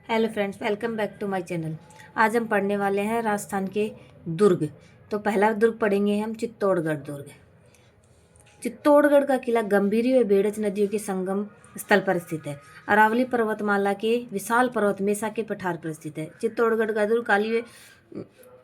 Hello friends, welcome back to my channel. आज हम पढ़ने वाले हैं राजस्थान के दुर्ग। तो पहला दुर्ग पढ़ेंगे हम चित्तौड़गढ़ दुर्ग। चित्तौड़गढ़ का किला गंभीरी व बेड़च नदियों के संगम स्थल पर स्थित है। अरावली पर्वतमाला के विशाल पर्वत मेसा के पठार पर स्थित है। चित्तौड़गढ़ का दुर्ग काली व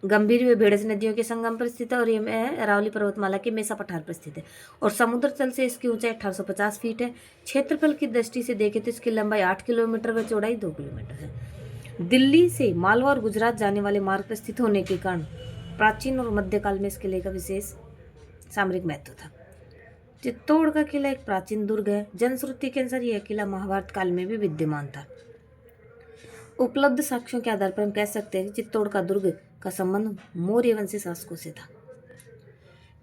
गंभीरी व बेड़च नदियों के संगम पर स्थित है और यह अरावली पर्वतमाला के मेसा पठार पर स्थित है और समुद्र तल से इसकी ऊंचाई 1850 फीट है। क्षेत्रफल की दृष्टि से देखें तो इसकी लंबाई 8 किलोमीटर व चौड़ाई 2 किलोमीटर है। दिल्ली से मालवा और गुजरात जाने वाले मार्ग पर स्थित होने के कारण प्राचीन और मध्यकाल में इस किले का विशेष सामरिक महत्व था। चित्तौड़ का किला एक प्राचीन दुर्ग है। जनश्रुति के अनुसार यह किला महाभारत काल में भी विद्यमान था। उपलब्ध साक्ष्यों के आधार पर हम कह सकते हैं कि चित्तौड़ का दुर्ग का संबंध मौर्य वंशी शासकों से था।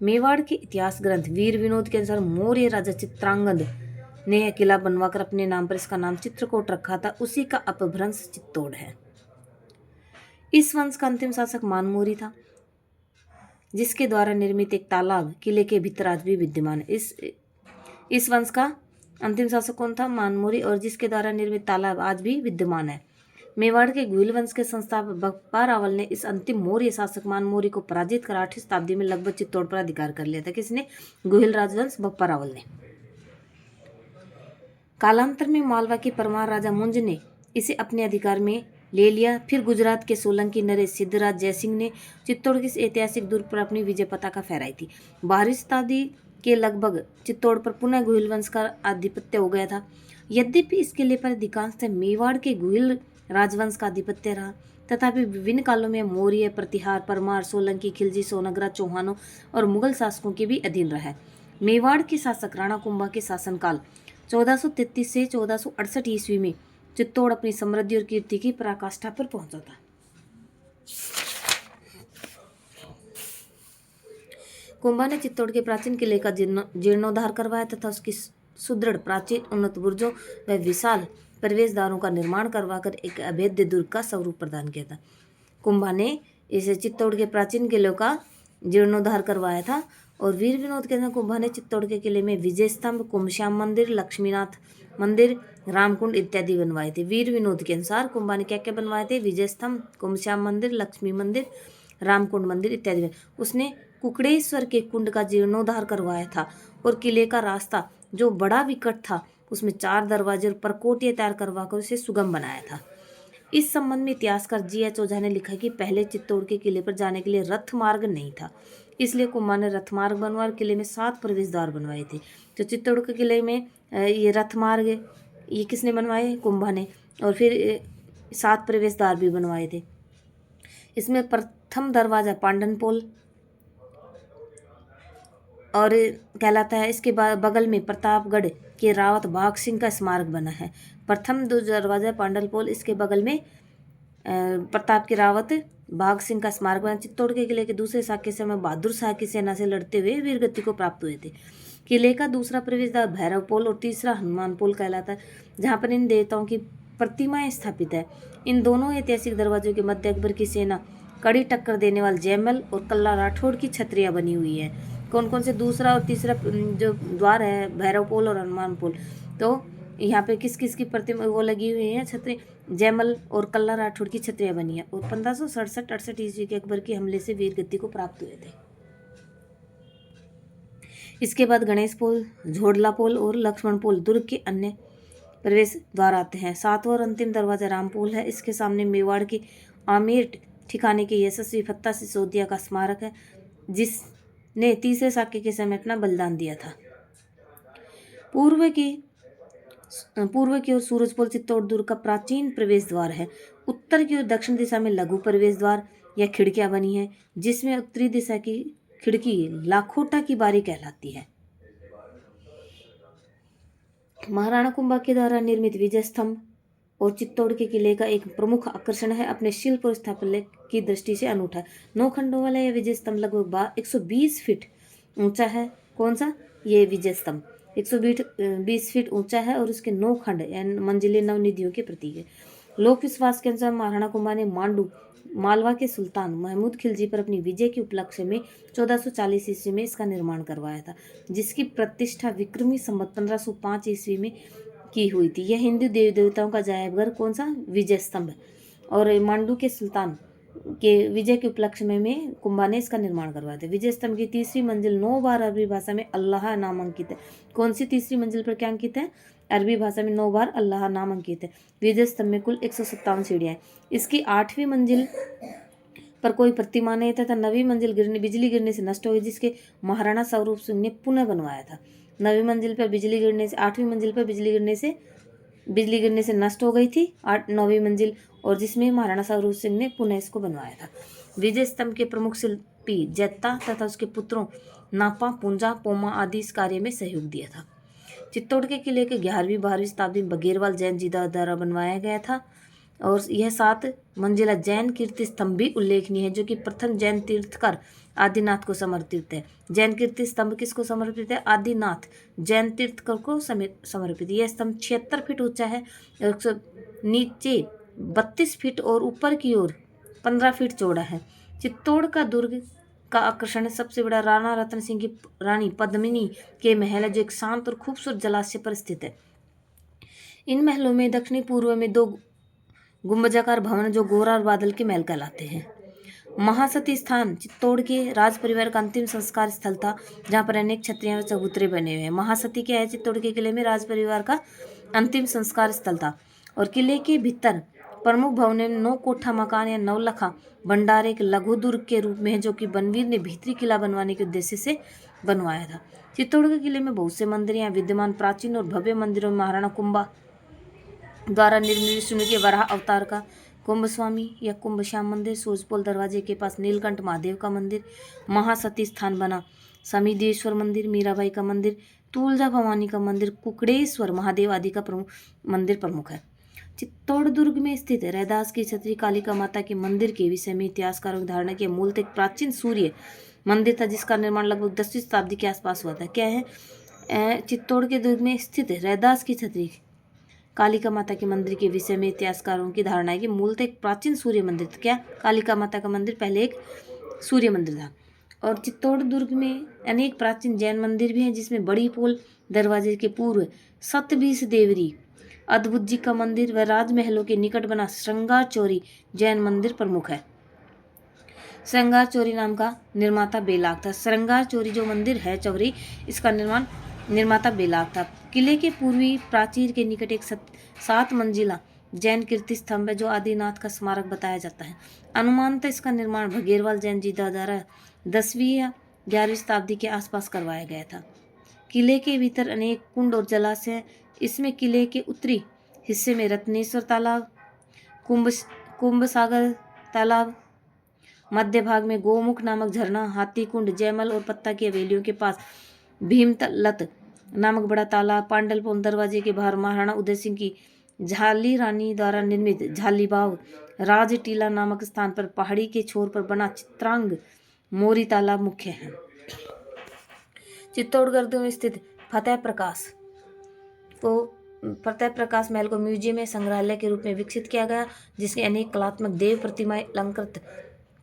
मेवाड़ के इतिहास ग्रंथ वीर विनोद के अनुसार मौर्य राजा चित्रांगद ने यह किला बनवाकर अपने नाम पर इसका नाम चित्रकूट रखा था। उसी का अपभ्रंश चित्तौड़ है। इस वंश का अंतिम शासक मानमोरी था, जिसके द्वारा निर्मित एक तालाब किले के भीतर आज भी विद्यमान है। इस वंश का अंतिम शासक कौन था? मानमोरी, और जिसके द्वारा निर्मित तालाब आज भी विद्यमान है। मेवाड़ के गुहिल वंश के संस्थापक बप्पा रावल ने इस अंतिम मौर्य शासक मानमोरी को पराजित कर 8वीं शताब्दी में लगभग चित्तौड़ पर अधिकार कर लिया था। किसने? गुहिल राजवंश बप्पा रावल ने। कालांतर में मालवा के परमार राजा मुंज ने इसे अपने अधिकार में ले लिया। फिर गुजरात के सोलंकी नरेश सिद्धराज जयसिंह ने चित्तौड़ के इस ऐतिहासिक दुर्ग पर अपनी विजय पताका फहराई थी। 12वीं शताब्दी के लगभग चित्तौड़ पर पुनः गुहिल वंश का आधिपत्य हो गया था। यद्यपि इस किले पर अधिकांश मेवाड़ के गुहिल राजवंश का आधिपत्य रहा, तथापि विभिन्न कालों में मौर्य, प्रतिहार, परमार, सोलंकी, खिलजी, सोनगरा, चौहानों और मुगल शासकों के भी अधीन रहा है। मेवाड़ के शासक राणा कुंभा के शासनकाल 1433 से 1468 ईस्वी में चित्तौड़ अपनी समृद्धि और कीर्ति की पराकाष्ठा पर पहुंचा था। कुंभा ने चित्तौड़ के प्राचीन किले का जीर्णोद्धार करवाया तथा उसकी सुदृढ़, प्राचीन, उन्नत बुर्जों व विशाल प्रवेश द्वारों का निर्माण करवाकर एक अभेद्य दुर्ग का स्वरूप प्रदान किया था। कुंभा ने इसे चित्तौड़ के प्राचीन किलों का जीर्णोद्धार करवाया था। और वीर विनोद के अनुसार कुंभा ने चित्तौड़ के किले में विजय स्तंभ, कुंभश्याम मंदिर, लक्ष्मीनाथ मंदिर, रामकुंड इत्यादि बनवाए थे। वीर विनोद के अनुसार कुंभा ने क्या क्या बनवाए थे? विजय स्तंभ, कुंभश्याम मंदिर, लक्ष्मी मंदिर, रामकुंड मंदिर इत्यादि। उसने कुकड़ेश्वर के कुंड का जीर्णोद्धार करवाया था और किले का रास्ता जो बड़ा विकट था उसमें 4 दरवाजे और परकोटियां तैयार करवाकर उसे सुगम बनाया था। इस संबंध में इतिहासकार जी.एच. ओझा ने लिखा कि पहले चित्तौड़ के किले पर जाने के लिए रथ मार्ग नहीं था, इसलिए कुंभा ने रथ मार्ग बनवाया। किले में 7 प्रवेश द्वार बनवाए थे। तो चित्तौड़ के किले में ये रथ मार्ग ये किसने बनवाए? कुंभा ने। और फिर 7 प्रवेश द्वार भी बनवाए थे। इसमें प्रथम दरवाजा पांडनपोल और कहलाता है। इसके बगल में प्रतापगढ़ के रावत भाग सिंह का स्मारक बना है। प्रथम दरवाजा पांडलपोल, इसके बगल में प्रताप के रावत भाग सिंह का स्मारक बना। चित्तौड़ के किले के दूसरे शाख के समय बहादुर शाह की सेना से लड़ते हुए वीरगति को प्राप्त हुए थे। किले का दूसरा प्रवेश द्वार भैरव पोल और तीसरा हनुमान पोल कहलाता है, जहाँ पर इन देवताओं की प्रतिमाएं स्थापित है। इन दोनों ऐतिहासिक दरवाजों के मध्य अकबर की सेना कड़ी टक्कर देने वाले जयमल और कल्ला राठौड़ की छतरियां बनी हुई है। कौन कौन से? दूसरा और तीसरा जो द्वार है, भैरव पोल और हनुमान पोल। तो यहाँ पे किस किस की प्रतिमा वो लगी हुई है? छतरी जयमल और कल्ला राठौड़ की छतरियां बनी है। और 1567-68 ईस्वी के अकबर के हमले से वीरगति को प्राप्त हुए थे। इसके बाद गणेश पोल, झोड़ला पोल और लक्ष्मण पोल दुर्ग के अन्य प्रवेश द्वार आते हैं। 7वां और अंतिम दरवाजा रामपोल है। इसके सामने मेवाड़ के आमेर ठिकाने के यशस्वी फत्ता सिसोदिया का स्मारक है, जिसने तीसरे साके के समय अपना बलिदान दिया था। पूर्व की ओर सूरजपोल चित्तौड़ दुर्ग का प्राचीन प्रवेश द्वार है। उत्तर की ओर दक्षिण दिशा में लघु प्रवेश द्वार या खिड़कियां बनी है, जिसमें उत्तरी दिशा की खिड़की लाखोटा की बारी कहलाती है। महाराणा कुंभा के द्वारा निर्मित विजय स्तंभ और चित्तौड़ के किले का एक प्रमुख आकर्षण है। अपने शिल्प और स्थापत्य की दृष्टि से अनूठा 9 खंडों वाला यह विजय स्तंभ लगभग 120 फीट ऊंचा है। कौन सा? ये विजय स्तंभ 120 फीट ऊंचा है और उसके 9 खंड यानी मंजिलें नवनिधियों के प्रतीक है। लोक विश्वास के अनुसार महाराणा कुंभा ने मालवा के सुल्तान महमूद खिलजी पर अपनी विजय के उपलक्ष्य में 1440 ईस्वी में इसका निर्माण करवाया था, जिसकी प्रतिष्ठा विक्रमी संवत 1505 ईस्वी में की हुई थी। यह हिंदू देवी देवताओं का जायबघर कौन सा? विजय स्तंभ। और मांडू के सुल्तान के विजय के उपलक्ष्य में कुंभा ने इसका निर्माण करवाया था। विजय स्तंभ की तीसरी मंजिल 9 बार अरबी भाषा में अल्लाह नाम अंकित है। कौन सी तीसरी मंजिल पर क्या अंकित है? अरबी भाषा में 9 बार अल्लाह नाम अंकित है। विजय स्तंभ में कुल 157 सीढ़ियां हैं। इसकी 8वीं मंजिल पर कोई प्रतिमा नहीं तथा 9वीं मंजिल बिजली गिरने से नष्ट हो गई, जिसके महाराणा स्वरूप सिंह ने पुनः बनवाया था। 9वीं मंजिल पर बिजली गिरने से 8वीं मंजिल पर बिजली गिरने से नष्ट हो गई थी 9वीं मंजिल, और जिसमें महाराणा स्वरूप सिंह ने पुनः इसको बनवाया था। विजय स्तंभ के प्रमुख शिल्पी जैता तथा उसके पुत्रों नापा, पुंजा, पोमा आदि इस कार्य में सहयोग दिया था। चित्तौड़ के किले के 11वीं-12वीं शताब्दी में बघेरवाल जैन जी द्वारा बनवाया गया था, और यह 7 मंजिला जैन कीर्ति स्तंभ भी उल्लेखनीय है, जो कि प्रथम जैन तीर्थकर आदिनाथ को समर्पित है। जैन कीर्ति स्तंभ किसको समर्पित है? आदिनाथ जैन तीर्थकर को समर्पित। यह स्तंभ 76 फीट ऊंचा है, नीचे 32 फीट और ऊपर की ओर 15 फीट चौड़ा है। चित्तौड़ का दुर्ग का आकर्षण सबसे बड़ा राणा रतन सिंह की रानी पद्मिनी के महल है, जो एक शांत और खूबसूरत जलाशय पर स्थित है। इन महलों में दक्षिणी पूर्व में 2 गुंबजाकार भवन जो गोरा और बादल के महल कहलाते हैं। महासती स्थान चित्तौड़ के राज परिवार का अंतिम संस्कार स्थल था, जहाँ पर अनेक छत्रियां और चबूतरे बने हुए हैं। महासती क्या है? चित्तौड़ के किले में राज परिवार का अंतिम संस्कार स्थल था, और किले के भीतर प्रमुख भवन में 9 कोठा मकान या 9 लखा भंडार एक लघु दुर्ग के रूप में है, जो कि बनवीर ने भीतरी किला बनवाने के उद्देश्य से बनवाया था। चित्तौड़ के किले में बहुत से मंदिर यहाँ विद्यमान। प्राचीन और भव्य मंदिरों में महाराणा कुंभा द्वारा निर्मित विष्णु के वराह अवतार का कुंभ स्वामी या कुंभ श्याम मंदिर, सूरजपोल दरवाजे के पास नीलकंठ महादेव का मंदिर, महासती स्थान बना समीदेश्वर मंदिर, मीराबाई का मंदिर, तुलजा भवानी का मंदिर, कुकड़ेश्वर महादेव आदि का मंदिर प्रमुख है। चित्तौड़ दुर्ग में स्थित रैदास की छतरी कालिका माता के मंदिर के विषय में इतिहासकारों की धारणा की मूलतः एक प्राचीन सूर्य मंदिर था, जिसका निर्माण लगभग 10वीं शताब्दी के आसपास हुआ था। क्या है? चित्तौड़ के दुर्ग में स्थित रैदास की छतरी कालिका माता के मंदिर के विषय में इतिहासकारों की धारणा है कि मूलतः एक प्राचीन सूर्य मंदिर था। क्या? कालिका माता का मंदिर पहले एक सूर्य मंदिर था। और चित्तौड़ दुर्ग में अनेक प्राचीन जैन मंदिर भी हैं, जिसमें बड़ी पोल दरवाजे के पूर्व सतबीस देवरी अद्भुत जी का मंदिर व राजमहलों के निकट बना श्रृंगार चौरी जैन मंदिर प्रमुख है। श्रृंगार चौरी नाम का निर्माता बेलाग था। श्रृंगार चौरी जो मंदिर है चौरी, इसका निर्माता बेलाग था। किले के पूर्वी प्राचीर के निकट एक 7 मंजिला जैन कीर्ति स्तंभ है, जो आदिनाथ का स्मारक बताया जाता है। अनुमानतः इसका निर्माण बघेरवाल जैन जी द्वारा 10वीं या 11वीं शताब्दी के आसपास करवाया गया था। किले के भीतर अनेक कुंड और जलाशय हैं। इसमें किले के उत्तरी हिस्से में रत्नेश्वर तालाब, कुंभ सागर तालाब, मध्य भाग में गोमुख नामक झरना, हाथी कुंड, जयमल और पत्ता की हवेलियों के पास भीमलत नामक बड़ा तालाब, पांडलपोल दरवाजे के बाहर महाराणा उदय सिंह की झाली रानी द्वारा निर्मित झालीबाव, राज टीला नामक स्थान पर पहाड़ी के छोर पर बना चित्रांग मोरी तालाब मुख्य है। चित्तौड़गढ़ में स्थित फतेह प्रकाश महल को म्यूजियम में संग्रहालय के रूप में विकसित किया गया, जिसके अनेक कलात्मक देव प्रतिमाएं, अलंकृत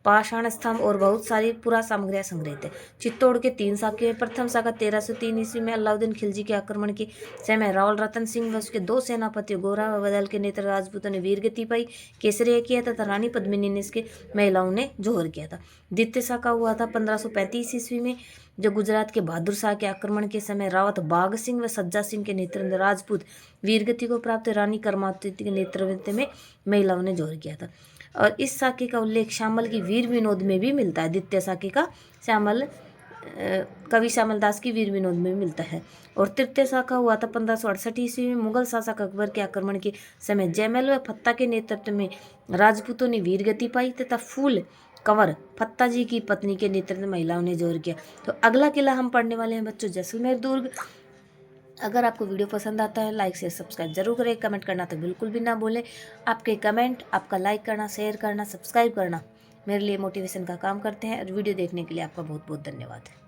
पाषाण स्तंभ और बहुत सारी पुरा सामग्रियां संग्रहित है। चित्तौड़ के 3 शाखे। प्रथम शाखा 1303 ईस्वी में अलाउद्दीन खिलजी के आक्रमण के समय रावल रतन सिंह व उसके 2 सेनापतियों गोरा व बदल के नेत्र राजपूतों ने वीरगति पाई, केसरिया किया तथा रानी पद्मिनी ने इसके महिलाओं ने जोहर किया था। द्वितीय शाखा हुआ था 1535 ईस्वी में, जो गुजरात के बहादुर शाह के आक्रमण के समय रावत बाघ सिंह व सज्जा सिंह के नेतृत्व में राजपूत वीरगति को प्राप्त रानी कर्मावती के नेतृत्व में महिलाओं ने जोहर किया था। और इस शाखे का उल्लेख श्यामल की वीर विनोद में भी मिलता है। द्वितीय शाखे का कवि श्यामल दास की वीर विनोद में भी मिलता है। और तृतीय शाखा हुआ था 1568 ईस्वी में, मुगल शासक अकबर के आक्रमण के समय जयमल व फत्ता के नेतृत्व में राजपूतों ने वीरगति पाई तथा फूल कंवर फत्ता जी की पत्नी के नेतृत्व में महिलाओं ने जोर किया। तो अगला किला हम पढ़ने वाले हैं बच्चों जैसलमेर दुर्ग। अगर आपको वीडियो पसंद आता है लाइक शेयर सब्सक्राइब जरूर करें, कमेंट करना तो बिल्कुल भी ना भूलें। आपके कमेंट, आपका लाइक करना, शेयर करना, सब्सक्राइब करना मेरे लिए मोटिवेशन का काम करते हैं। और वीडियो देखने के लिए आपका बहुत बहुत धन्यवाद।